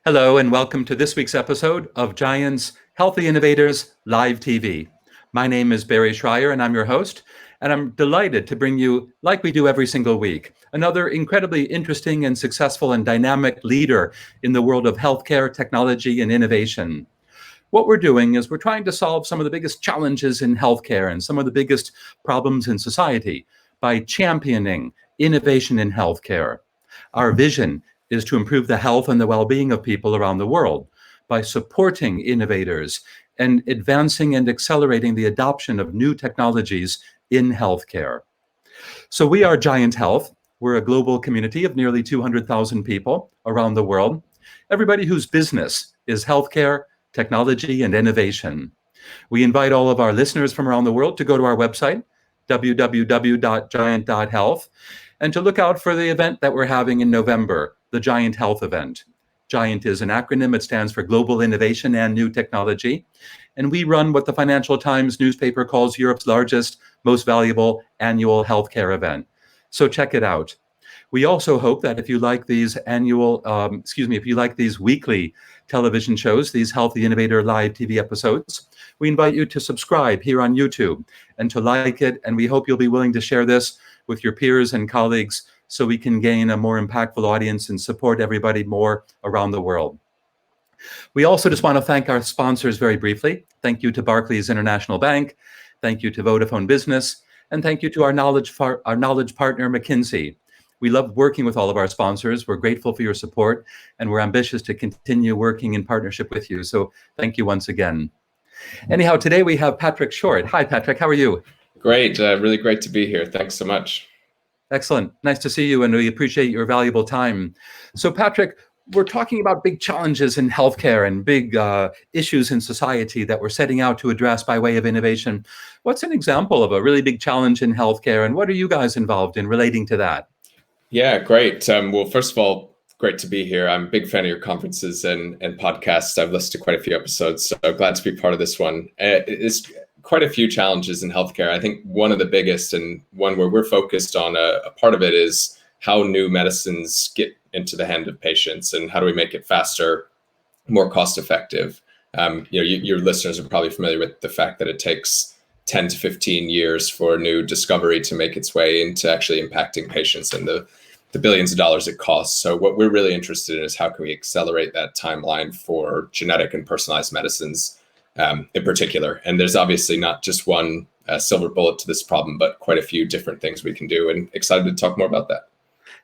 Hello, and welcome to this week's episode of GIANT's Healthy Innovators Live TV. My name is Barry Shrier, and I'm your host, and I'm delighted to bring you, like we do every single week, another incredibly interesting and successful and dynamic leader in the world of healthcare, technology, and innovation. What we're doing is we're trying to solve some of the biggest challenges in healthcare and some of the biggest problems in society by championing innovation in healthcare. Our vision is to improve the health and the well-being of people around the world by supporting innovators and advancing and accelerating the adoption of new technologies in healthcare. So we are GIANT Health. We're a global community of nearly 200,000 people around the world, everybody whose business is healthcare, technology, and innovation. We invite all of our listeners from around the world to go to our website, www.giant.health, and to look out for the event that we're having in November, the GIANT Health event. GIANT is an acronym. It stands for Global Innovation and New Technology. And we run what the Financial Times newspaper calls Europe's largest, most valuable annual healthcare event. So check it out. We also hope that if you like these weekly television shows, these Healthy Innovator Live TV episodes, we invite you to subscribe here on YouTube and to like it. And we hope you'll be willing to share this with your peers and colleagues so we can gain a more impactful audience and support everybody more around the world. We also just want to thank our sponsors very briefly. Thank you to Barclays International Bank. Thank you to Vodafone Business. And thank you to our knowledge partner, McKinsey. We love working with all of our sponsors. We're grateful for your support, and we're ambitious to continue working in partnership with you. So thank you once again. Anyhow, today we have Patrick Short. Hi, Patrick. How are you? Great. Really great to be here. Thanks so much. Excellent. Nice to see you, and we appreciate your valuable time. So, Patrick, we're talking about big challenges in healthcare and big issues in society that we're setting out to address by way of innovation. What's an example of a really big challenge in healthcare, and what are you guys involved in relating to that? Yeah, great. Well, first of all, great to be here. I'm a big fan of your conferences and podcasts. I've listened to quite a few episodes, so glad to be part of this one. It's quite a few challenges in healthcare. I think one of the biggest, and one where we're focused on a part of it, is how new medicines get into the hand of patients and how do we make it faster, more cost effective. Your listeners are probably familiar with the fact that it takes 10 to 15 years for a new discovery to make its way into actually impacting patients and the billions of dollars it costs. So what we're really interested in is how can we accelerate that timeline for genetic and personalized medicines in particular. And there's obviously not just one silver bullet to this problem, but quite a few different things we can do, and excited to talk more about that.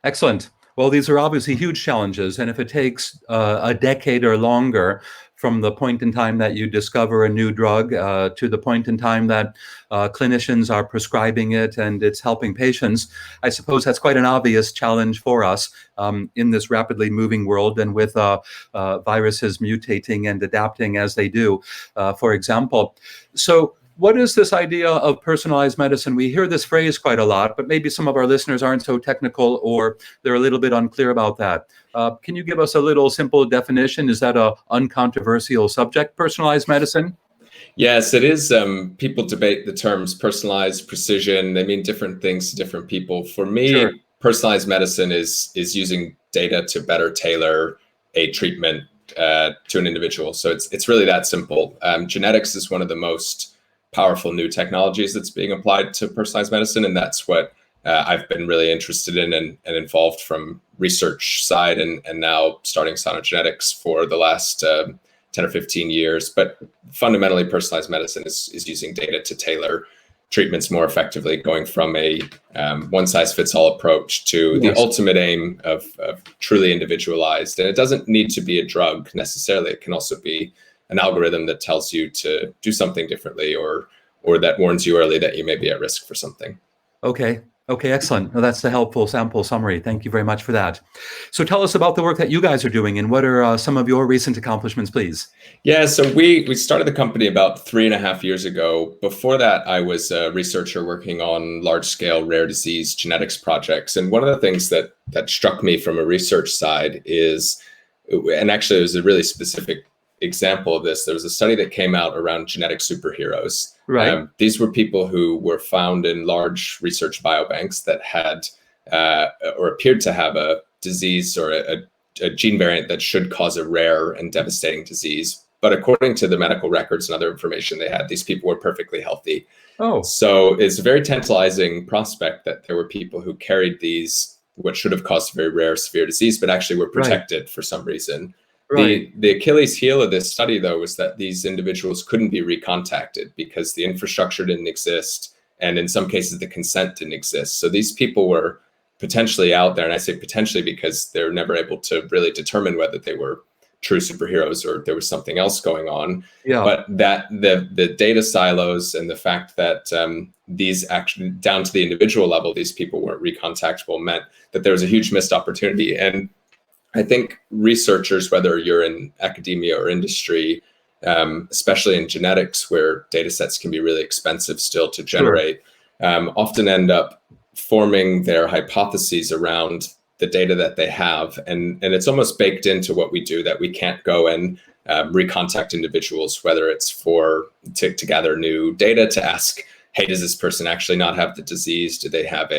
Excellent. Well, these are obviously huge challenges, and if it takes a decade or longer from the point in time that you discover a new drug to the point in time that clinicians are prescribing it and it's helping patients, I suppose that's quite an obvious challenge for us in this rapidly moving world, and with viruses mutating and adapting as they do, for example. So what is this idea of personalized medicine? We hear this phrase quite a lot, but maybe some of our listeners aren't so technical, or they're a little bit unclear about that. Can you give us a little simple definition? Is that an uncontroversial subject, personalized medicine? Yes, it is. People debate the terms personalized, precision. They mean different things to different people. For me, Sure. Personalized medicine is using data to better tailor a treatment to an individual. So it's really that simple. Genetics is one of the most powerful new technologies that's being applied to personalized medicine, and that's what I've been really interested in and involved from research side, and now starting Sano genetics for the last 10 or 15 years. But fundamentally, personalized medicine is using data to tailor treatments more effectively, going from a one-size-fits-all approach to the ultimate aim of truly individualized. And it doesn't need to be a drug necessarily. It can also be an algorithm that tells you to do something differently, or that warns you early that you may be at risk for something. Okay, excellent. Well, that's the helpful sample summary. Thank you very much for that. So tell us about the work that you guys are doing, and what are some of your recent accomplishments, please? Yeah, so we started the company about 3.5 years ago. Before that, I was a researcher working on large-scale rare disease genetics projects. And one of the things that struck me from a research side is, and actually it was a really specific example of this, there was a study that came out around genetic superheroes. Right. These were people who were found in large research biobanks that had or appeared to have a disease or a gene variant that should cause a rare and devastating disease. But according to the medical records and other information they had, these people were perfectly healthy. Oh, So it's a very tantalizing prospect that there were people who carried these, what should have caused a very rare, severe disease, but actually were protected for some reason. right. The Achilles heel of this study, though, was that these individuals couldn't be recontacted because the infrastructure didn't exist. And in some cases, the consent didn't exist. So these people were potentially out there. And I say potentially because they're never able to really determine whether they were true superheroes or there was something else going on. Yeah. But that the data silos and the fact that these actually down to the individual level, these people weren't recontactable meant that there was a huge missed opportunity. And I think researchers, whether you're in academia or industry, especially in genetics where data sets can be really expensive still to generate, often end up forming their hypotheses around the data that they have. And it's almost baked into what we do that we can't go and recontact individuals, whether it's to gather new data to ask, hey, does this person actually not have the disease? Do they have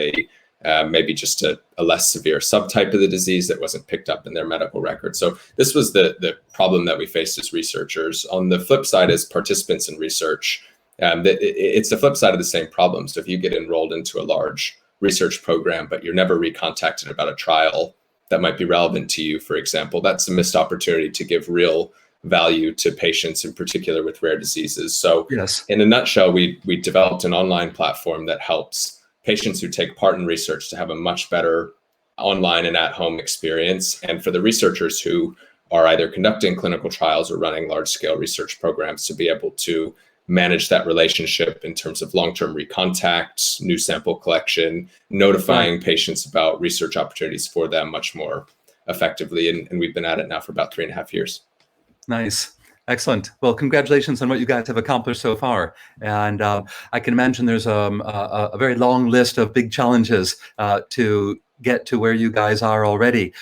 maybe just a less severe subtype of the disease that wasn't picked up in their medical record? So this was the problem that we faced as researchers. On the flip side, as participants in research, it's the flip side of the same problem. So if you get enrolled into a large research program, but you're never recontacted about a trial that might be relevant to you, for example, that's a missed opportunity to give real value to patients, in particular with rare diseases. So in a nutshell, we developed an online platform that helps patients who take part in research to have a much better online and at-home experience. And for the researchers who are either conducting clinical trials or running large-scale research programs, to be able to manage that relationship in terms of long-term recontact, new sample collection, notifying patients about research opportunities for them much more effectively. And we've been at it now for about 3.5 years. Nice. Excellent. Well, congratulations on what you guys have accomplished so far. And I can imagine there's a very long list of big challenges to get to where you guys are already.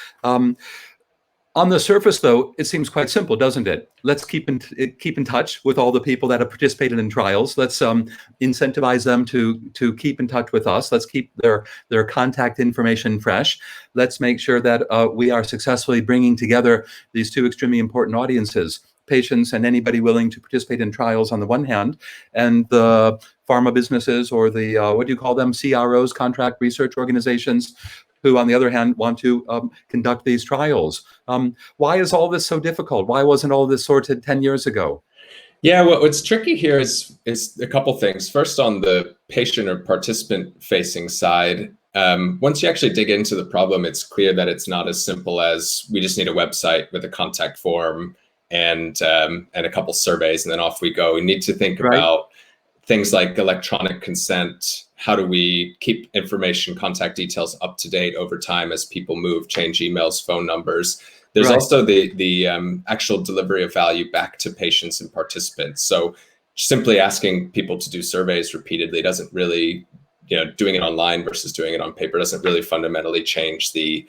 On the surface, though, it seems quite simple, doesn't it? Let's keep in touch with all the people that have participated in trials. Let's incentivize them to keep in touch with us. Let's keep their contact information fresh. Let's make sure that we are successfully bringing together these two extremely important audiences, patients and anybody willing to participate in trials on the one hand, and the pharma businesses or the, what do you call them, CROs, contract research organizations, who on the other hand want to conduct these trials. Why is all this so difficult? Why wasn't all this sorted 10 years ago? Yeah, what's tricky here is a couple things. First, on the patient or participant facing side, once you actually dig into the problem, it's clear that it's not as simple as we just need a website with a contact form and a couple surveys, and then off we go. We need to think about things like electronic consent. How do we keep information, contact details up to date over time as people move, change emails, phone numbers? There's also the actual delivery of value back to patients and participants. So simply asking people to do surveys repeatedly doesn't really, doing it online versus doing it on paper doesn't really fundamentally change the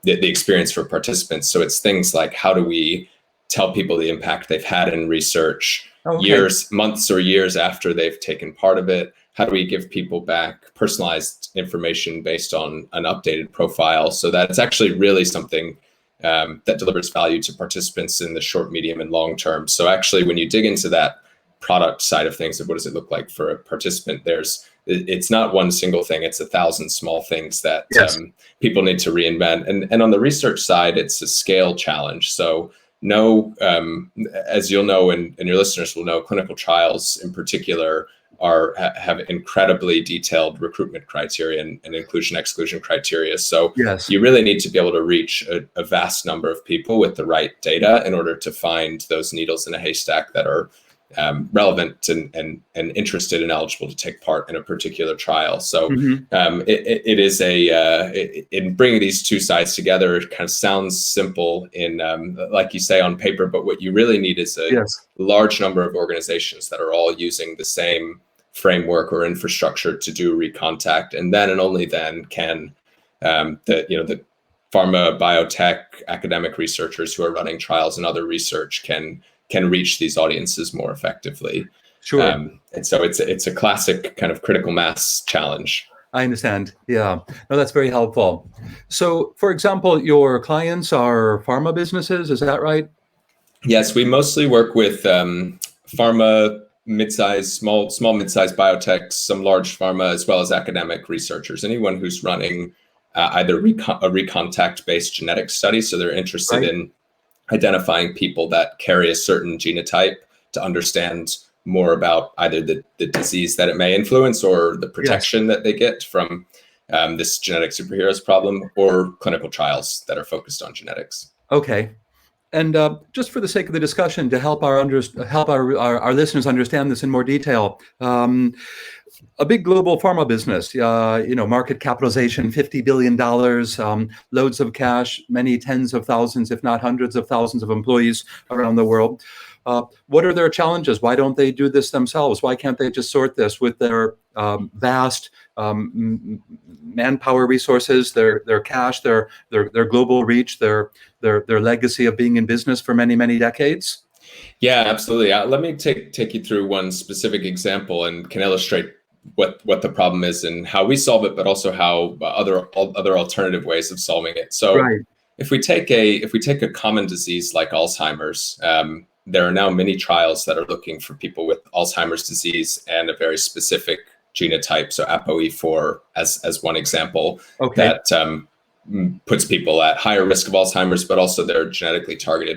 experience for participants. So it's things like, how do we tell people the impact they've had in research years, months or years after they've taken part of it? How do we give people back personalized information based on an updated profile so that it's actually really something that delivers value to participants in the short, medium, and long term? So actually, when you dig into that product side of things, of what does it look like for a participant, it's not one single thing, it's 1,000 small things that people need to reinvent. And on the research side, it's a scale challenge. So as you'll know, and your listeners will know, clinical trials in particular have incredibly detailed recruitment criteria and inclusion-exclusion criteria. So you really need to be able to reach a vast number of people with the right data in order to find those needles in a haystack that are relevant and interested and eligible to take part in a particular trial. So it is in bringing these two sides together, it kind of sounds simple in like you say on paper, but what you really need is a large number of organizations that are all using the same framework or infrastructure to do recontact, and then and only then can the pharma, biotech, academic researchers who are running trials and other research can reach these audiences more effectively. And so it's a classic kind of critical mass challenge. I understand. Yeah. No, that's very helpful. So, for example, your clients are pharma businesses, is that right? Yes, we mostly work with pharma, mid-sized, small mid-sized biotechs, some large pharma, as well as academic researchers. Anyone who's running either a recontact-based genetic study, so they're interested Right. in identifying people that carry a certain genotype to understand more about either the disease that it may influence or the Yes. protection that they get from this genetic superheroes problem, or clinical trials that are focused on genetics. Okay. And just for the sake of the discussion, to help our listeners understand this in more detail, a big global pharma business, market capitalization, $50 billion, loads of cash, many tens of thousands, if not hundreds of thousands of employees around the world. What are their challenges? Why don't they do this themselves? Why can't they just sort this with their vast manpower resources, their cash, their global reach, their legacy of being in business for many, many decades? Yeah, absolutely. Let me take you through one specific example and can illustrate what the problem is and how we solve it, but also how other alternative ways of solving it. So, Right. if we take a common disease like Alzheimer's, there are now many trials that are looking for people with Alzheimer's disease and a very specific genotype, so ApoE4 as one example, Okay. that puts people at higher risk of Alzheimer's, but also there are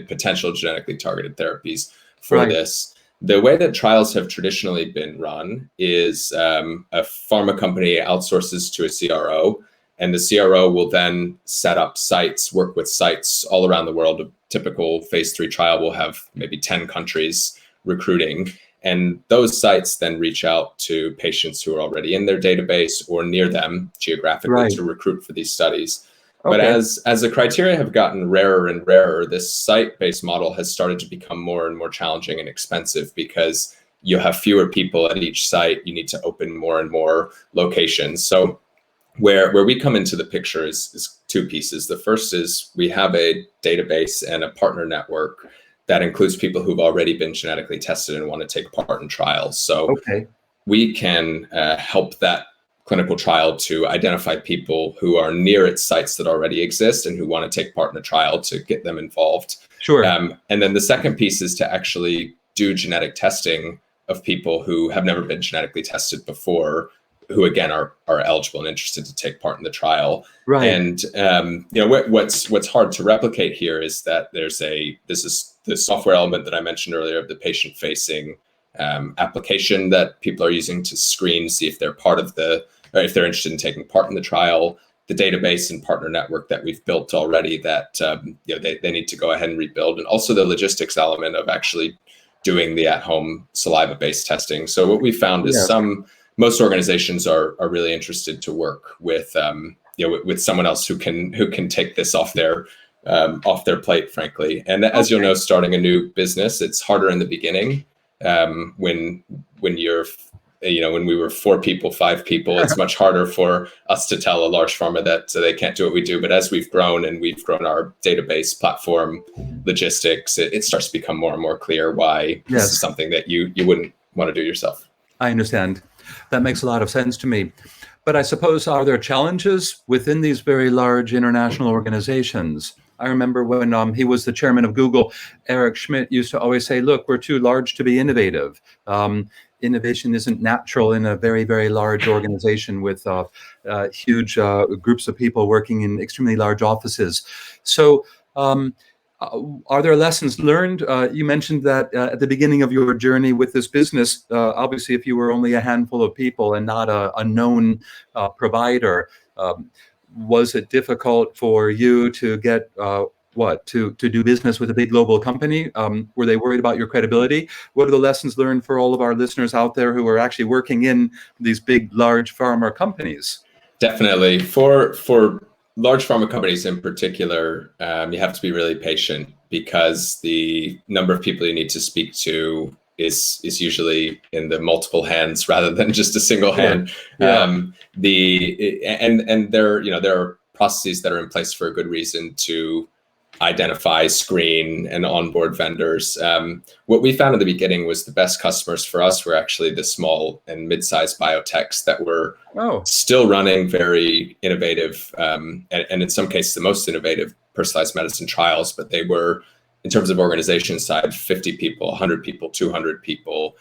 potential genetically targeted therapies for Right. this. The way that trials have traditionally been run is a pharma company outsources to a CRO, and the CRO will then set up sites, work with sites all around the world. A typical phase 3 trial will have maybe 10 countries recruiting, and those sites then reach out to patients who are already in their database or near them geographically Right. to recruit for these studies. But Okay. as the criteria have gotten rarer and rarer, this site-based model has started to become more and more challenging and expensive because you have fewer people at each site. You need to open more and more locations. So where we come into the picture is two pieces. The first is we have a database and a partner network that includes people who've already been genetically tested and want to take part in trials. So Okay. we can help that clinical trial to identify people who are near its sites that already exist and who want to take part in a trial to get them involved. Sure. And then the second piece is to actually do genetic testing of people who have never been genetically tested before, who again are eligible and interested to take part in the trial. Right. And what's hard to replicate here is that this is the software element that I mentioned earlier of the patient-facing application that people are using to screen, see if they're or if they're interested in taking part in the trial. The database and partner network that we've built already that they need to go ahead and rebuild, and also the logistics element of actually doing the at-home saliva-based testing. So what we found is Yes. most organizations are really interested to work with with someone else who can take this off their plate, frankly. And as you'll know, starting a new business, it's harder in the beginning. When we were 4 people, 5 people, it's much harder for us to tell a large pharma that they can't do what we do. But as we've grown and we've grown our database platform, logistics, it starts to become more and more clear why this is something that you wouldn't want to do yourself. I understand. That makes a lot of sense to me. But I suppose, are there challenges within these very large international organizations? I remember when he was the chairman of Google, Eric Schmidt used to always say, look, we're too large to be innovative. Innovation isn't natural in a very, very large organization with huge groups of people working in extremely large offices. So are there lessons learned? You mentioned that at the beginning of your journey with this business, obviously, if you were only a handful of people and not a known provider, was it difficult for you to get to do business with a big global company? Were they worried about your credibility? What are the lessons learned for all of our listeners out there who are actually working in these big, large pharma companies? Definitely. For large pharma companies in particular, you have to be really patient because the number of people you need to speak to is usually in the multiple hands rather than just a single hand. Yeah. And there are processes that are in place for a good reason to identify, screen, and onboard vendors. What we found in the beginning was the best customers for us were actually the small and mid-sized biotechs that were still running very innovative, and in some cases the most innovative personalized medicine trials, but they were, in terms of organization size, 50 people, 100 people, 200 people.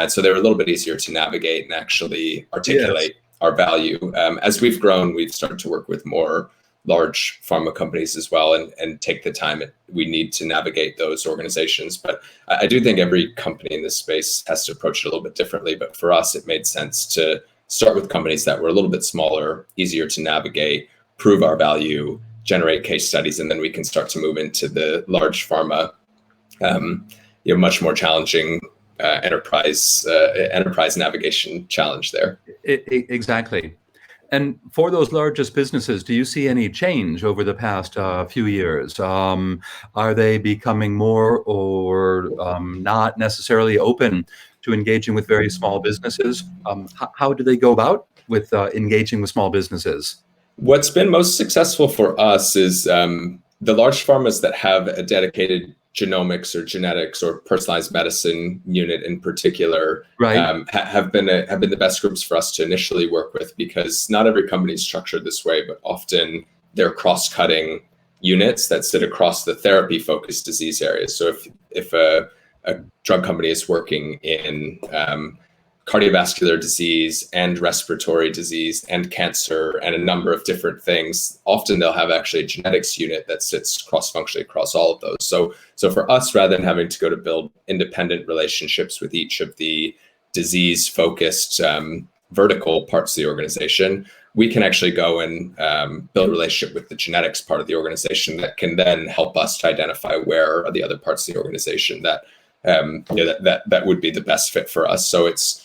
So they were a little bit easier to navigate and actually articulate our value. As we've grown, we've started to work with more large pharma companies as well, and take the time we need to navigate those organizations. But I do think every company in this space has to approach it a little bit differently. But for us, it made sense to start with companies that were a little bit smaller, easier to navigate, prove our value, generate case studies, and then we can start to move into the large pharma, much more challenging enterprise navigation challenge there. Exactly. And for those largest businesses, do you see any change over the past few years? Are they becoming more or not necessarily open to engaging with very small businesses? How do they go about with engaging with small businesses? What's been most successful for us is the large pharmas that have a dedicated genomics or genetics or personalized medicine unit in particular, have been the best groups for us to initially work with, because not every company is structured this way, but often they're cross-cutting units that sit across the therapy-focused disease areas. So if a drug company is working in cardiovascular disease and respiratory disease and cancer and a number of different things, often they'll have actually a genetics unit that sits cross-functionally across all of those. So for us, rather than having to go to build independent relationships with each of the disease-focused vertical parts of the organization, we can actually go and build a relationship with the genetics part of the organization that can then help us to identify where are the other parts of the organization that that would be the best fit for us. So it's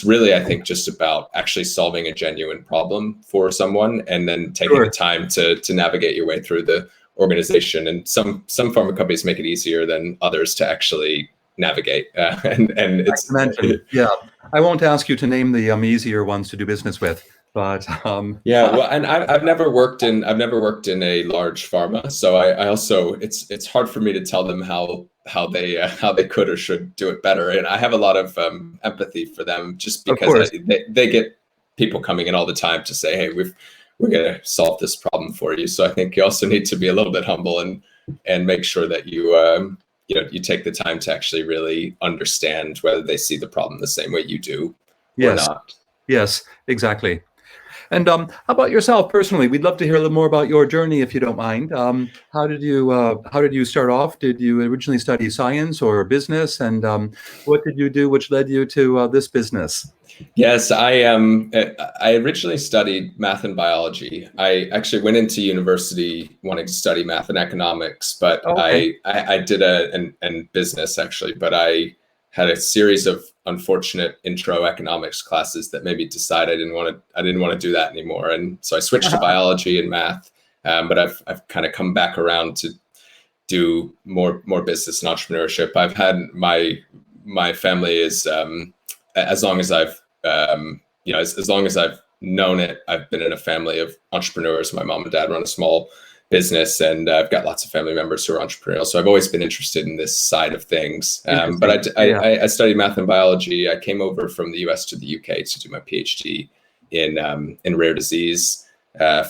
really, I think, just about actually solving a genuine problem for someone and then taking the time to navigate your way through the organization. And some pharma companies make it easier than others to actually navigate. And it's I won't ask you to name the easier ones to do business with, but well, and I've never worked in a large pharma, so I also it's hard for me to tell them how they could or should do it better. And I have a lot of empathy for them, just because they get people coming in all the time to say, hey, we're going to solve this problem for you. So I think you also need to be a little bit humble and make sure that you take the time to actually really understand whether they see the problem the same way you do or not. Yes, exactly. And how about yourself personally? We'd love to hear a little more about your journey, if you don't mind. How did you start off? Did you originally study science or business? And what did you do which led you to this business? Yes, I originally studied math and biology. I actually went into university wanting to study math and economics, but I did and business actually, but I had a series of unfortunate intro economics classes that made me decide I didn't want to do that anymore, and so I switched to biology and math. But I've kind of come back around to do more business and entrepreneurship. I've had my family is as long as I've as long as I've known it, I've been in a family of entrepreneurs. My mom and dad run a small business, and I've got lots of family members who are entrepreneurial. So I've always been interested in this side of things. But I studied math and biology. I came over from the US to the UK to do my PhD in rare disease,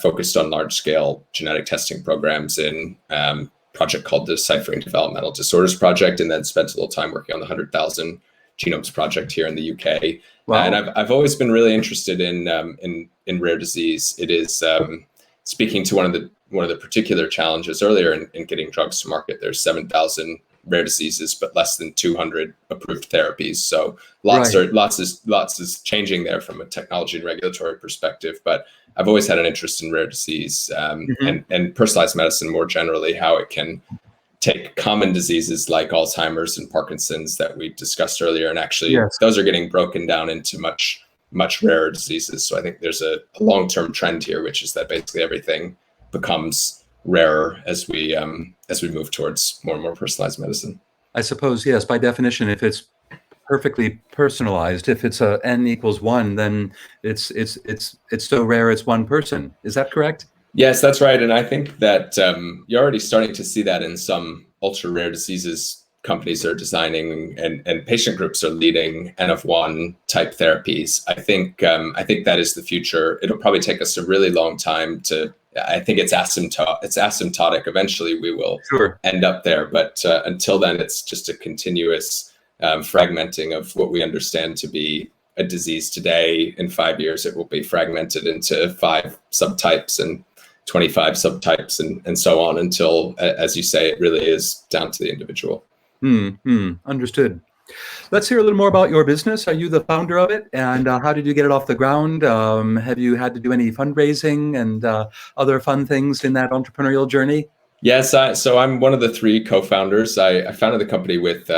focused on large scale genetic testing programs in project called the Deciphering Developmental Disorders Project, and then spent a little time working on the 100,000 Genomes Project here in the UK. Wow. And I've always been really interested in rare disease. It is speaking to one of the particular challenges earlier in getting drugs to market. There's 7,000 rare diseases, but less than 200 approved therapies. So lots is changing there from a technology and regulatory perspective. But I've always had an interest in rare disease and personalized medicine more generally, how it can take common diseases like Alzheimer's and Parkinson's that we discussed earlier, and actually those are getting broken down into much rarer diseases. So I think there's a long-term trend here, which is that basically everything becomes rarer as we move towards more and more personalized medicine. I suppose, yes, by definition, if it's perfectly personalized, if it's a n equals 1, then it's so rare it's one person. Is that correct? Yes, that's right. And I think that you're already starting to see that in some ultra rare diseases companies are designing and patient groups are leading N-of-1 type therapies. I think that is the future. It'll probably take us a really long time to. I think it's asymptotic. Eventually, we will Sure. end up there, but until then, it's just a continuous fragmenting of what we understand to be a disease today. In 5 years, it will be fragmented into 5 subtypes and 25 subtypes and so on until, as you say, it really is down to the individual. Understood. Let's hear a little more about your business. Are you the founder of it? And how did you get it off the ground? Have you had to do any fundraising and other fun things in that entrepreneurial journey? Yes, so I'm one of the 3 co-founders. I founded the company with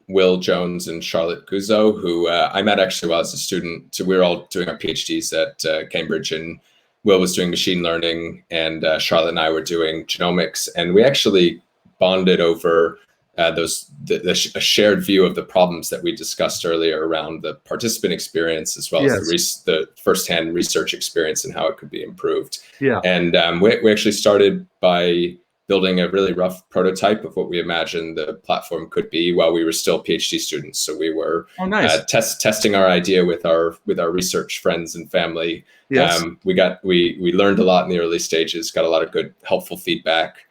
Will Jones and Charlotte Guzzo, who I met actually while I was a student. So we were all doing our PhDs at Cambridge, and Will was doing machine learning, and Charlotte and I were doing genomics. And we actually bonded over a shared view of the problems that we discussed earlier around the participant experience, as well as the firsthand research experience and how it could be improved. Yeah. And we actually started by building a really rough prototype of what we imagined the platform could be while we were still PhD students. So we were testing our idea with our research friends and family. Yes. We learned a lot in the early stages, got a lot of good, helpful feedback.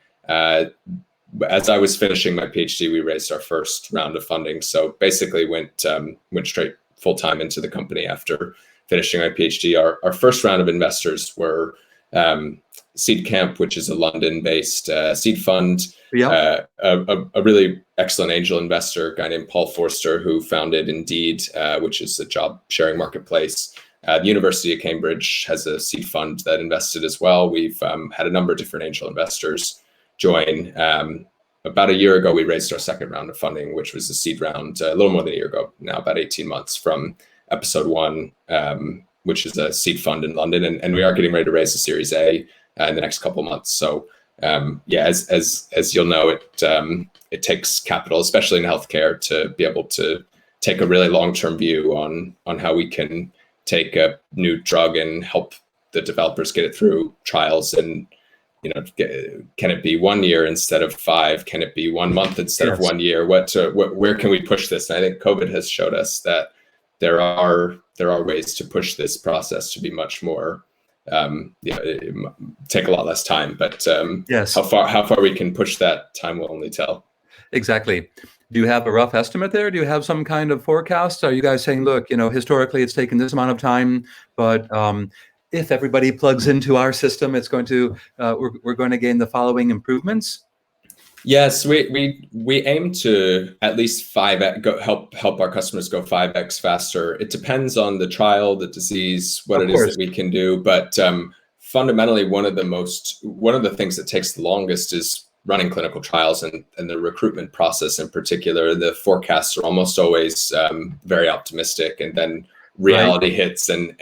As I was finishing my PhD, we raised our first round of funding. So basically went straight full time into the company after finishing my PhD. Our first round of investors were Seed Camp, which is a London-based seed fund, a really excellent angel investor, a guy named Paul Forster, who founded Indeed, which is a job-sharing marketplace. The University of Cambridge has a seed fund that invested as well. We've had a number of different angel investors join. About a year ago, we raised our second round of funding, which was a seed round, a little more than a year ago now, about 18 months from Episode 1, which is a seed fund in London. And we are getting ready to raise a Series A in the next couple of months. So as you'll know, it takes capital, especially in healthcare, to be able to take a really long-term view on how we can take a new drug and help the developers get it through trials. And can it be 1 year instead of 5? Can it be 1 month instead of 1 year? Where can we push this? And I think COVID has showed us that there are ways to push this process to be much more, take a lot less time. But how far we can push that, time will only tell. Exactly. Do you have a rough estimate there? Do you have some kind of forecast? Are you guys saying, look, historically it's taken this amount of time, but if everybody plugs into our system, it's going to we're going to gain the following improvements? Yes, we aim to at least help our customers go 5x faster. It depends on the trial, the disease, what it is that we can do. But fundamentally, one of the things that takes the longest is running clinical trials and the recruitment process in particular. The forecasts are almost always very optimistic, and then reality hits and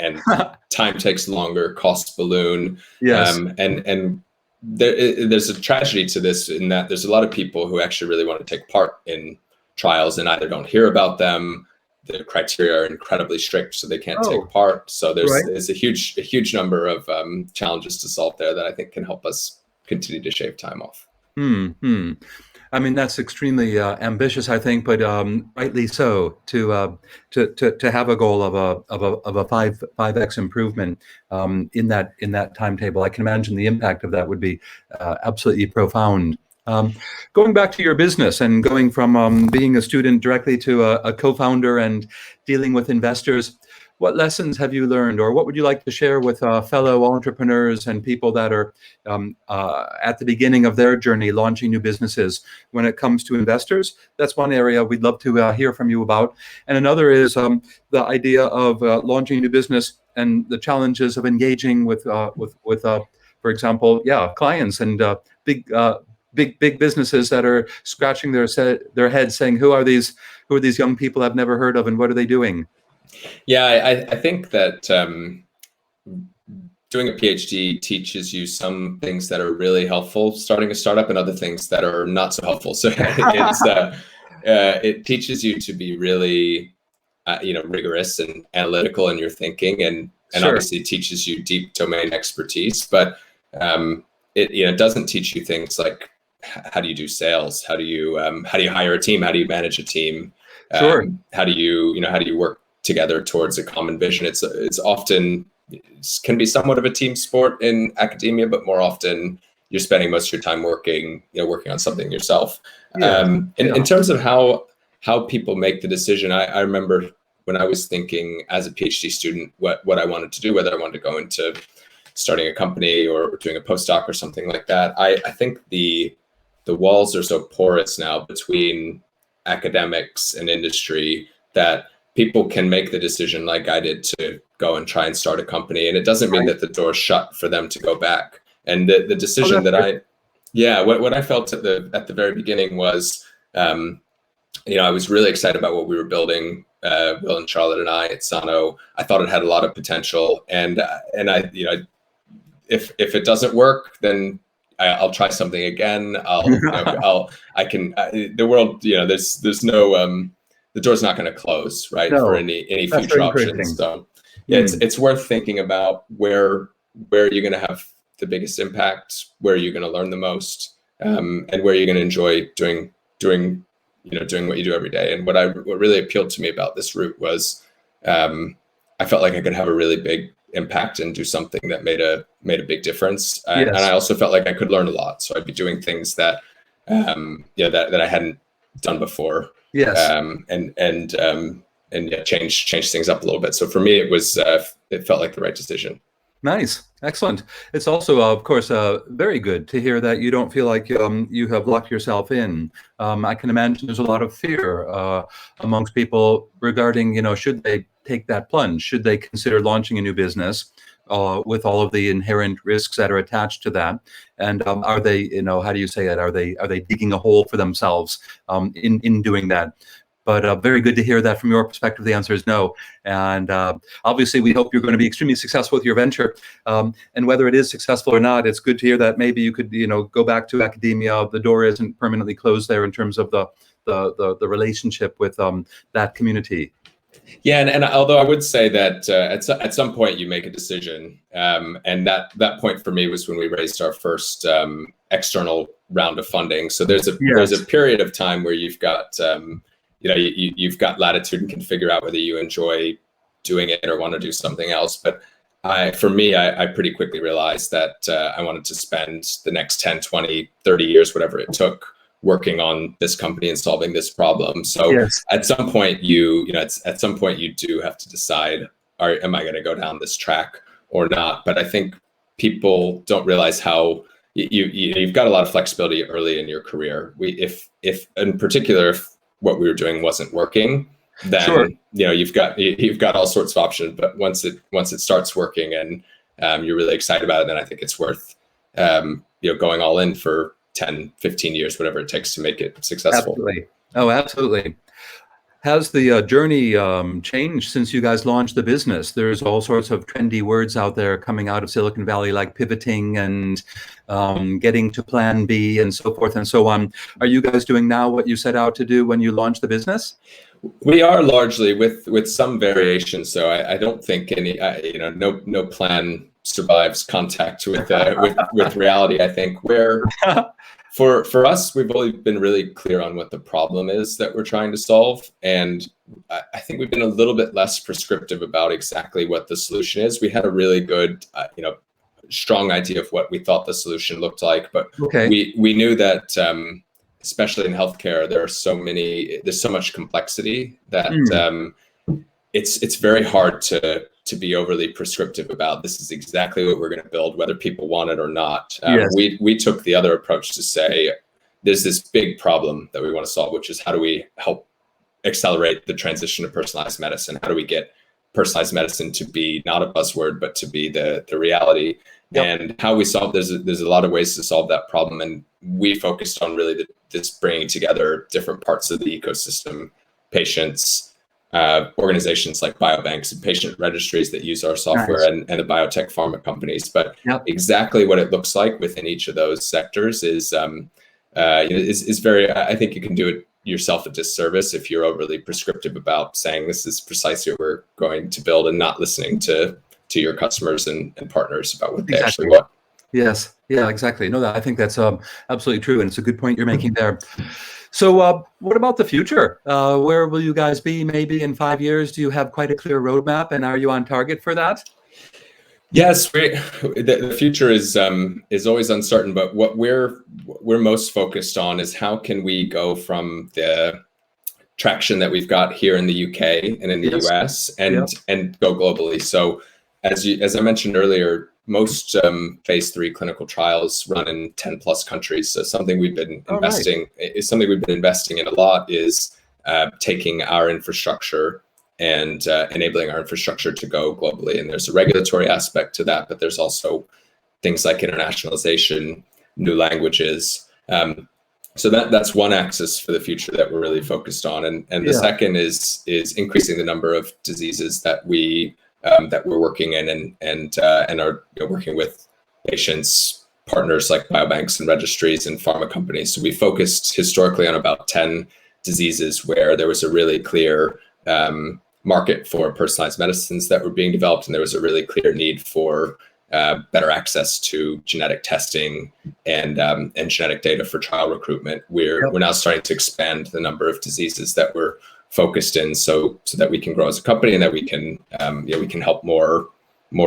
time takes longer, costs balloon. Yes. And there's a tragedy to this in that there's a lot of people who actually really want to take part in trials and either don't hear about them. The criteria are incredibly strict, so they can't take part. So there's a huge number of challenges to solve there that I think can help us continue to shave time off. I mean, that's extremely ambitious, I think, but rightly so. To have a goal of a 5x improvement in that timetable, I can imagine the impact of that would be absolutely profound. Going back to your business and going from being a student directly to a co-founder and dealing with investors, what lessons have you learned, or what would you like to share with fellow entrepreneurs and people that are at the beginning of their journey launching new businesses when it comes to investors? That's one area we'd love to hear from you about. And another is the idea of launching a new business and the challenges of engaging with for example, clients and big businesses that are scratching their heads saying, who are these young people I've never heard of, and what are they doing? Yeah, I think that doing a PhD teaches you some things that are really helpful starting a startup, and other things that are not so helpful. So it teaches you to be really rigorous and analytical in your thinking, and obviously teaches you deep domain expertise. But it doesn't teach you things like how do you do sales, how do you hire a team, how do you manage a team, Sure. how do you work together towards a common vision. It's often can be somewhat of a team sport in academia, but more often you're spending most of your time working on something yourself. Yes. In terms of how people make the decision, I remember when I was thinking as a PhD student what I wanted to do, whether I wanted to go into starting a company or doing a postdoc or something like that. I think the walls are so porous now between academics and industry that people can make the decision like I did to go and try and start a company. And it doesn't mean that the door's shut for them to go back. And the decision that what I felt at the very beginning was, I was really excited about what we were building, Will and Charlotte and I at Sano. I thought it had a lot of potential, and I, if it doesn't work, then I'll try something again. The world, there's no, the door's not going to close, right? No, for any future options. So yeah, it's worth thinking about where you're going to have the biggest impact, where you're going to learn the most, and where you're going to enjoy doing what you do every day. And what really appealed to me about this route was, I felt like I could have a really big impact and do something that made a big difference. And I also felt like I could learn a lot. So I'd be doing things that, that I hadn't done before. Yes. Change things up a little bit. So for me, it felt like the right decision. Nice. Excellent. It's also, of course, very good to hear that you don't feel like you have locked yourself in. I can imagine there's a lot of fear amongst people regarding, should they take that plunge? Should they consider launching a new business with all of the inherent risks that are attached to that? And are they, how do you say it? Are they digging a hole for themselves in doing that? But very good to hear that from your perspective. The answer is no. And obviously, we hope you're going to be extremely successful with your venture. And whether it is successful or not, it's good to hear that maybe you could, go back to academia. The door isn't permanently closed there in terms of the relationship with that community. Yeah, and although I would say that at some point you make a decision, and that point for me was when we raised our first external round of funding. So there's a period of time where you've got you've got latitude and can figure out whether you enjoy doing it or want to do something else. But for me, I pretty quickly realized that I wanted to spend the next 10, 20, 30 years, whatever it took, working on this company and solving this problem. So at some point you do have to decide, am I going to go down this track or not? But I think people don't realize how you've got a lot of flexibility early in your career. If in particular, if what we were doing wasn't working, then you've got all sorts of options. But once it starts working and you're really excited about it, then I think it's worth going all in for 10, 15 years, whatever it takes to make it successful. Absolutely. Oh, absolutely. Has the journey changed since you guys launched the business? There's all sorts of trendy words out there coming out of Silicon Valley, like pivoting and getting to plan B and so forth and so on. Are you guys doing now what you set out to do when you launched the business? We are largely with some variations. So I don't think any, no plan survives contact with reality. I think for us, we've always been really clear on what the problem is that we're trying to solve. And I think we've been a little bit less prescriptive about exactly what the solution is. We had a really good, strong idea of what we thought the solution looked like. But we knew that, especially in healthcare, there's so much complexity that it's very hard to be overly prescriptive about this is exactly what we're going to build, whether people want it or not. We took the other approach to say, there's this big problem that we want to solve, which is how do we help accelerate the transition to personalized medicine? How do we get personalized medicine to be not a buzzword, but to be the reality? And how we solve, there's a lot of ways to solve that problem. And we focused on really this bringing together different parts of the ecosystem, patients, organizations like biobanks and patient registries that use our software, and the biotech pharma companies. But exactly what it looks like within each of those sectors is very, I think you can do it yourself a disservice if you're overly prescriptive about saying this is precisely what we're going to build and not listening to your customers and partners about what they actually want. Yes. Yeah, exactly. No, I think that's absolutely true. And it's a good point you're making there. So what about the future? Where will you guys be maybe in 5 years? Do you have quite a clear roadmap, and are you on target for that? Yes, the future is always uncertain, but what we're most focused on is how can we go from the traction that we've got here in the UK and in the Yes. US Yep. and go globally. So as I mentioned earlier, most phase 3 clinical trials run in 10 plus countries. So something we've been All right. investing in a lot is taking our infrastructure and enabling our infrastructure to go globally. And there's a regulatory aspect to that, but there's also things like internationalization, new languages. So that's one axis for the future that we're really focused on, and the Yeah. second is increasing the number of diseases that we're working in and are working with patients, partners like biobanks and registries and pharma companies. So we focused historically on about 10 diseases where there was a really clear market for personalized medicines that were being developed, and there was a really clear need for better access to genetic testing and genetic data for trial recruitment. We're now starting to expand the number of diseases that we're focused in, so that we can grow as a company and that we can help more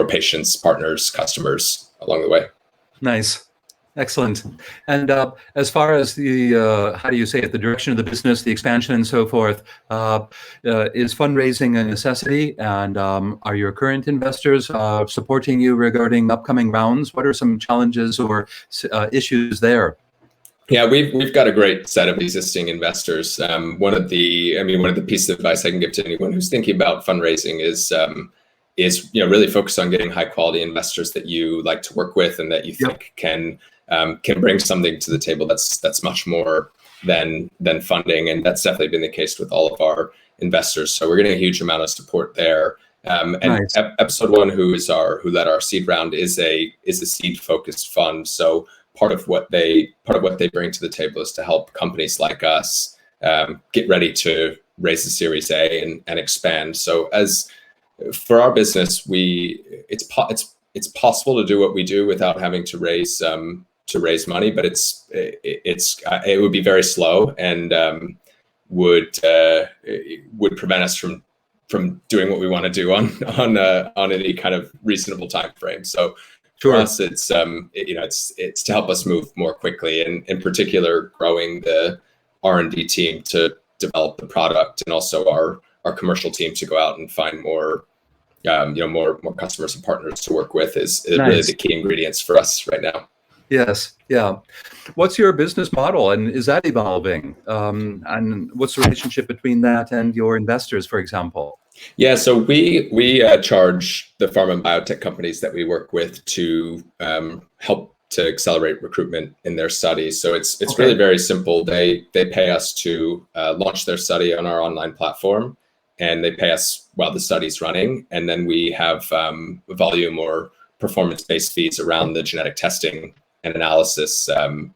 patients, partners, customers along the way. Nice. Excellent. And as far as the, how do you say it, the direction of the business, the expansion and so forth, is fundraising a necessity? And are your current investors supporting you regarding upcoming rounds? What are some challenges or issues there? Yeah, we've got a great set of existing investors. One of the pieces of advice I can give to anyone who's thinking about fundraising is really focus on getting high quality investors that you like to work with and that you think can bring something to the table that's much more than funding, and that's definitely been the case with all of our investors. So we're getting a huge amount of support there. And Nice. Episode 1, who led our seed round, is a seed focused fund. So part of what they bring to the table is to help companies like us get ready to raise the Series A and expand. So for our business, it's possible to do what we do without having to raise money, but it would be very slow and would prevent us from doing what we want to do on any kind of reasonable time frame. So for us, it's to help us move more quickly, and in particular, growing the R&D team to develop the product, and also our commercial team to go out and find more customers and partners to work with is really the key ingredients for us right now. Yes. Yeah. What's your business model, and is that evolving? And what's the relationship between that and your investors, for example? Yeah, so we charge the pharma and biotech companies that we work with to help to accelerate recruitment in their studies. So it's really very simple. They pay us to launch their study on our online platform, and they pay us while the study's running. And then we have volume or performance-based fees around the genetic testing and analysis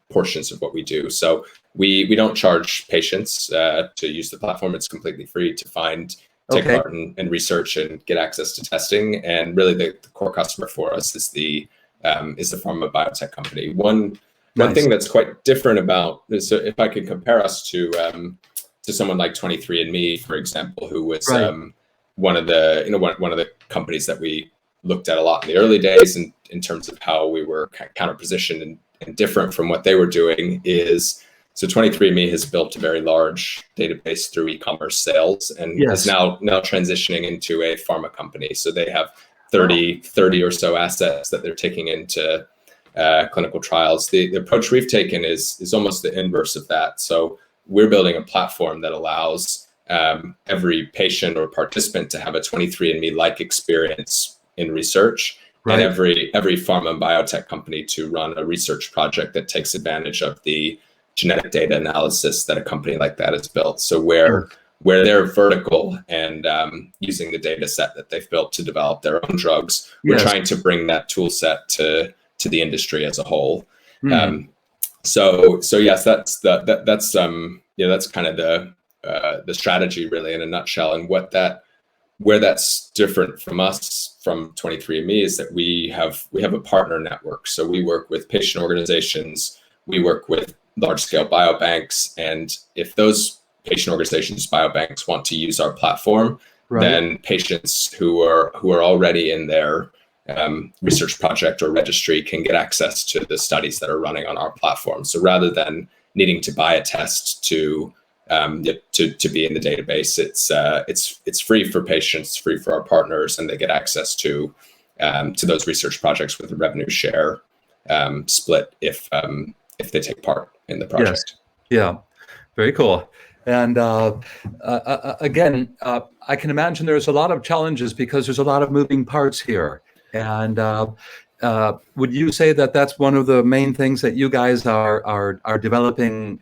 portions of what we do. So we don't charge patients to use the platform. It's completely free to take part in research and get access to testing. And really the core customer for us is the pharma biotech company. One thing that's quite different about this, so if I could compare us to someone like 23andMe, for example, who was one of the companies that we looked at a lot in the early days, and in terms of how we were counter-positioned and different from what they were doing is, so 23andMe has built a very large database through e-commerce sales, and is now transitioning into a pharma company. So they have 30 or so assets that they're taking into clinical trials. The approach we've taken is almost the inverse of that. So we're building a platform that allows every patient or participant to have a 23andMe-like experience in research, and every pharma and biotech company to run a research project that takes advantage of the genetic data analysis that a company like that has built. So where they're vertical and using the data set that they've built to develop their own drugs, we're trying to bring that tool set to the industry as a whole. So yes, that's kind of the strategy really in a nutshell. And what that Where that's different from us, from 23andMe, is that we have a partner network. So we work with patient organizations, we work with large-scale biobanks, and if those patient organizations, biobanks, want to use our platform, then patients who are already in their research project or registry can get access to the studies that are running on our platform. So rather than needing to buy a test to be in the database, it's free for patients, free for our partners, and they get access to those research projects with a revenue share split if they take part in the project. Yes. Yeah, very cool. And again, I can imagine there's a lot of challenges because there's a lot of moving parts here. And would you say that that's one of the main things that you guys are developing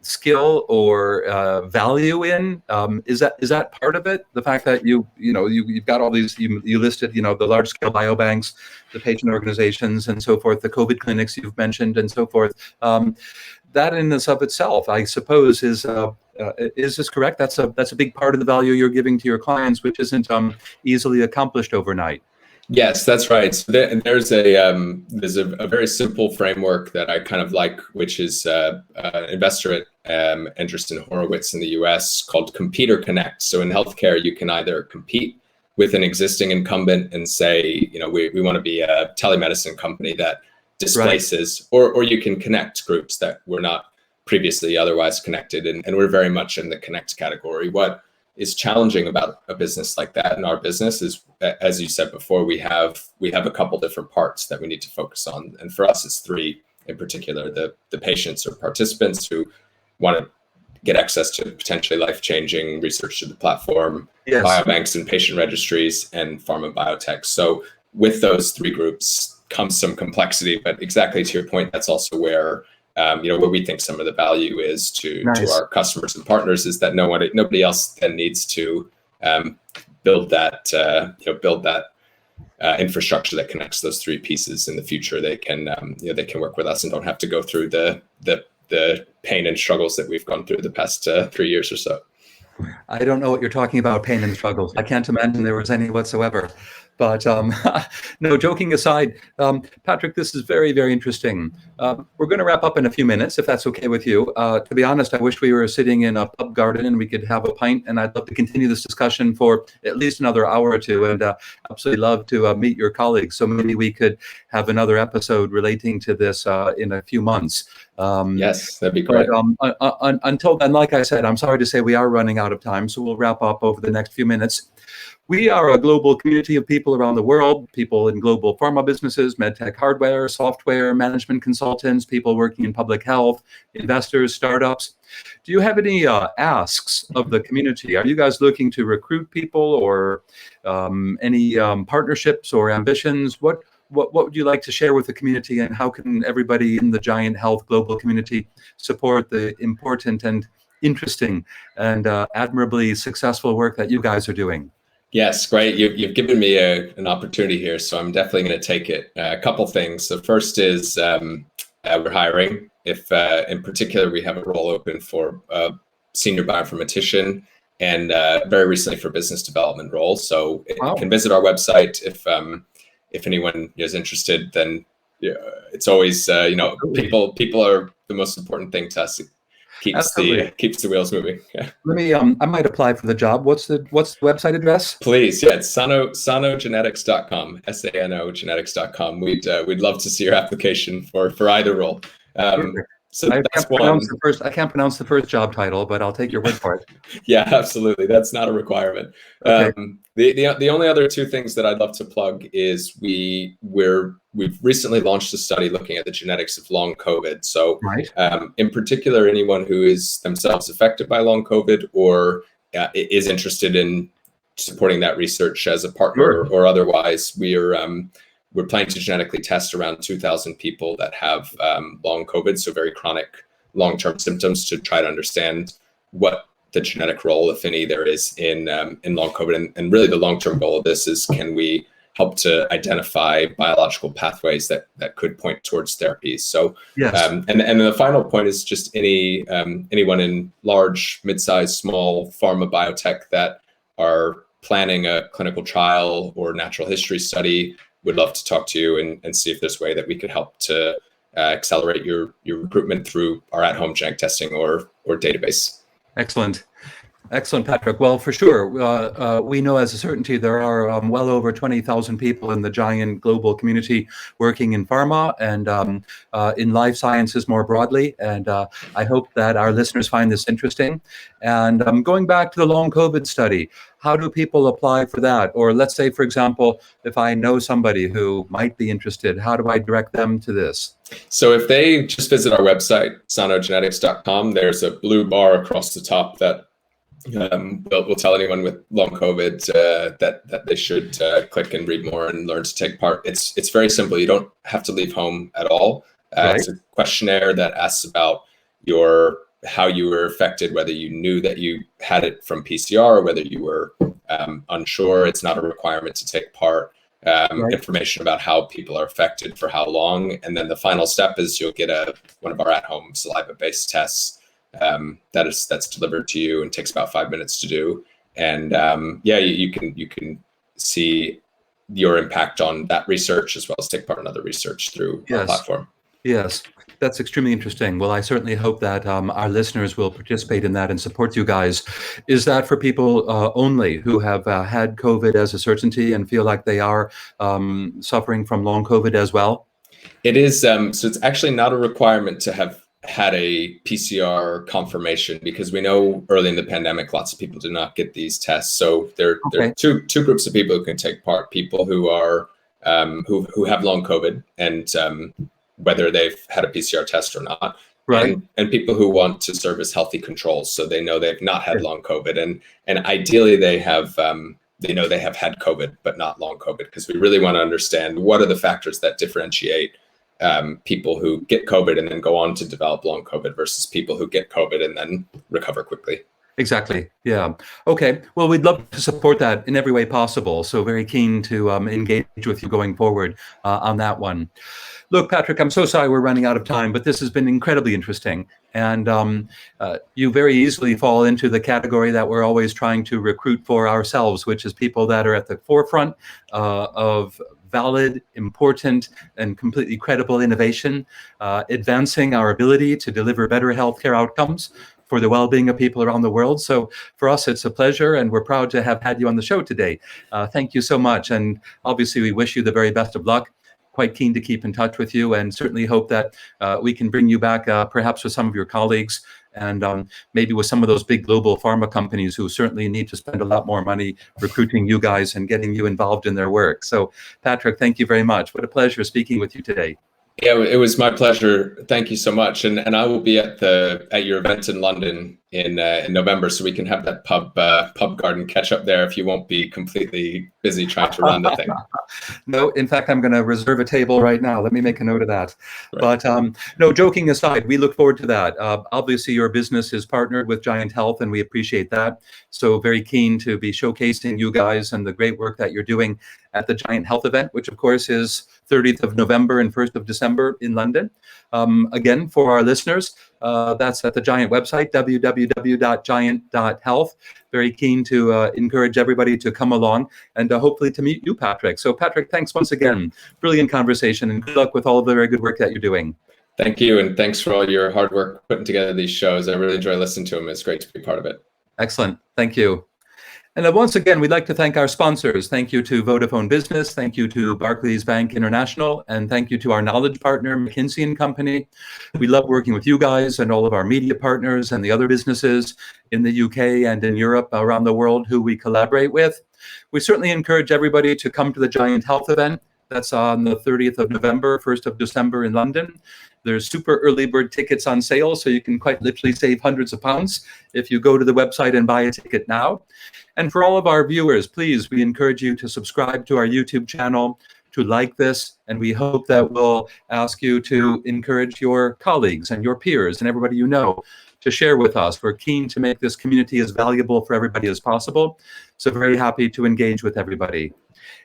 skill or value in? Is that part of it? The fact that you've got all these, you listed, the large scale biobanks, the patient organizations, and so forth, the COVID clinics you've mentioned, and so forth. That in and of itself, I suppose, is this correct? That's a big part of the value you're giving to your clients, which isn't easily accomplished overnight. Yes, that's right. So there's a very simple framework that I kind of like, which is an investor at Andreessen Horowitz in the US called Compete or Connect. So in healthcare, you can either compete with an existing incumbent and say, we want to be a telemedicine company that displaces, or you can connect groups that were not previously otherwise connected. And we're very much in the connect category. What is challenging about a business like that in our business is, as you said before, we have a couple different parts that we need to focus on. And for us, it's three in particular: the patients or participants who want to get access to potentially life-changing research to the platform, biobanks and patient registries, and pharma biotech. So with those three groups comes some complexity, but exactly to your point, that's also where where we think some of the value is to our customers and partners, is that nobody else then needs to build that infrastructure that connects those three pieces in the future. They can work with us and don't have to go through the pain and struggles that we've gone through the past 3 years or so. I don't know what you're talking about, pain and struggles. I can't imagine there was any whatsoever. But no, joking aside, Patrick, this is very, very interesting. We're going to wrap up in a few minutes, if that's okay with you. To be honest, I wish we were sitting in a pub garden and we could have a pint, and I'd love to continue this discussion for at least another hour or two, and absolutely love to meet your colleagues. So maybe we could have another episode relating to this in a few months. Yes, that'd be great. But until then, like I said, I'm sorry to say we are running out of time, so we'll wrap up over the next few minutes. We are a global community of people around the world, people in global pharma businesses, medtech hardware, software, management consultants, people working in public health, investors, startups. Do you have any asks of the community? Are you guys looking to recruit people, or any partnerships or ambitions? What would you like to share with the community, and how can everybody in the GIANT Health global community support the important and interesting and admirably successful work that you guys are doing? Yes, great. You've given me an opportunity here, so I'm definitely going to take it. A couple things. The first is we're hiring. If in particular we have a role open for senior bioinformatician, and very recently for business development role. So you can visit our website if anyone is interested. Then it's always people are the most important thing to us. Keeps the wheels moving. Yeah. Let me I might apply for the job. What's the website address? Please, yeah, it's sanogenetics.com, SANO genetics.com. We'd love to see your application for either role. So I can't pronounce the first job title, but I'll take your word for it. Yeah, absolutely. That's not a requirement. Okay. The only other two things that I'd love to plug is we've recently launched a study looking at the genetics of long COVID. So in particular, anyone who is themselves affected by long COVID or is interested in supporting that research as a partner or otherwise, we're planning to genetically test around 2,000 people that have long COVID, so very chronic long-term symptoms, to try to understand what the genetic role, if any, there is in long COVID. And really the long-term goal of this is, can we help to identify biological pathways that could point towards therapies? So, and then the final point is just anyone in large, mid-sized, small pharma biotech that are planning a clinical trial or natural history study, would love to talk to you and see if there's a way that we could help to accelerate your recruitment through our at-home genetic testing or database. Excellent. Excellent, Patrick. Well, for sure, we know as a certainty there are well over 20,000 people in the GIANT global community working in pharma and in life sciences more broadly. And I hope that our listeners find this interesting. And going back to the long COVID study, how do people apply for that? Or let's say, for example, if I know somebody who might be interested, how do I direct them to this? So if they just visit our website, sanogenetics.com, there's a blue bar across the top that we'll tell anyone with long COVID that they should click and read more and learn to take part. It's very simple. You don't have to leave home at all. Right. It's a questionnaire that asks about how you were affected, whether you knew that you had it from PCR or whether you were unsure. It's not a requirement to take part. Right. Information about how people are affected for how long, and then the final step is you'll get one of our at-home saliva-based tests that's delivered to you and takes about 5 minutes to do. And you can see your impact on that research as well as take part in other research through our platform. Yes, that's extremely interesting. Well, I certainly hope that our listeners will participate in that and support you guys. Is that for people only who have had COVID as a certainty and feel like they are suffering from long COVID as well? It is. So it's actually not a requirement to have had a PCR confirmation, because we know early in the pandemic, lots of people did not get these tests. So there are two groups of people who can take part: people who are who have long COVID and whether they've had a PCR test or not, right? And people who want to serve as healthy controls, so they know they've not had long COVID, and ideally they have they know they have had COVID but not long COVID, because we really want to understand what are the factors that differentiate people who get COVID and then go on to develop long COVID versus people who get COVID and then recover quickly. Exactly. Yeah. Okay. Well, we'd love to support that in every way possible. So very keen to engage with you going forward on that one. Look, Patrick, I'm so sorry we're running out of time, but this has been incredibly interesting. And you very easily fall into the category that we're always trying to recruit for ourselves, which is people that are at the forefront of valid, important, and completely credible innovation, advancing our ability to deliver better healthcare outcomes for the well-being of people around the world. So for us, it's a pleasure, and we're proud to have had you on the show today. Thank you so much. And obviously, we wish you the very best of luck. Quite keen to keep in touch with you, and certainly hope that we can bring you back perhaps with some of your colleagues and maybe with some of those big global pharma companies who certainly need to spend a lot more money recruiting you guys and getting you involved in their work. So Patrick, thank you very much. What a pleasure speaking with you today. Yeah, it was my pleasure. Thank you so much. And I will be at your event in London in November, so we can have that pub garden catch up there if you won't be completely busy trying to run the thing. No, in fact, I'm going to reserve a table right now. Let me make a note of that. Right. But no, joking aside, we look forward to that. Obviously, your business is partnered with GIANT Health, and we appreciate that. So very keen to be showcasing you guys and the great work that you're doing at the GIANT Health event, which of course is 30th of November and 1st of December in London. Again, for our listeners, that's at the GIANT website, www.giant.health. Very keen to encourage everybody to come along and hopefully to meet you, Patrick. So Patrick, thanks once again. Brilliant conversation, and good luck with all the very good work that you're doing. Thank you, and thanks for all your hard work putting together these shows. I really enjoy listening to them. It's great to be part of it. Excellent. Thank you. And once again, we'd like to thank our sponsors. Thank you to Vodafone Business. Thank you to Barclays Bank International. And thank you to our knowledge partner, McKinsey & Company. We love working with you guys and all of our media partners and the other businesses in the UK and in Europe, around the world, who we collaborate with. We certainly encourage everybody to come to the GIANT Health event. That's on the 30th of November, 1st of December in London. There's super early bird tickets on sale, so you can quite literally save hundreds of pounds if you go to the website and buy a ticket now. And for all of our viewers, please, we encourage you to subscribe to our YouTube channel, to like this, and we hope that we'll ask you to encourage your colleagues and your peers and everybody you know to share with us. We're keen to make this community as valuable for everybody as possible, so very happy to engage with everybody.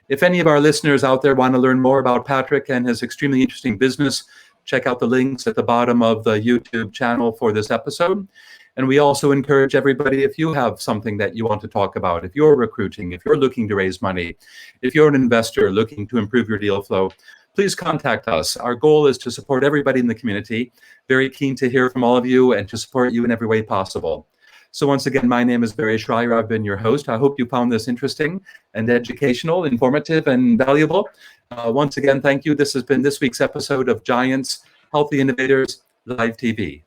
If any of our listeners out there want to learn more about Patrick and his extremely interesting business, check out the links at the bottom of the YouTube channel for this episode. And we also encourage everybody, if you have something that you want to talk about, if you're recruiting, if you're looking to raise money, if you're an investor looking to improve your deal flow, please contact us. Our goal is to support everybody in the community. Very keen to hear from all of you and to support you in every way possible. So once again, my name is Barry Shrier. I've been your host. I hope you found this interesting and educational, informative, and valuable. Once again, thank you. This has been this week's episode of GIANT's Healthy Innovators Live TV.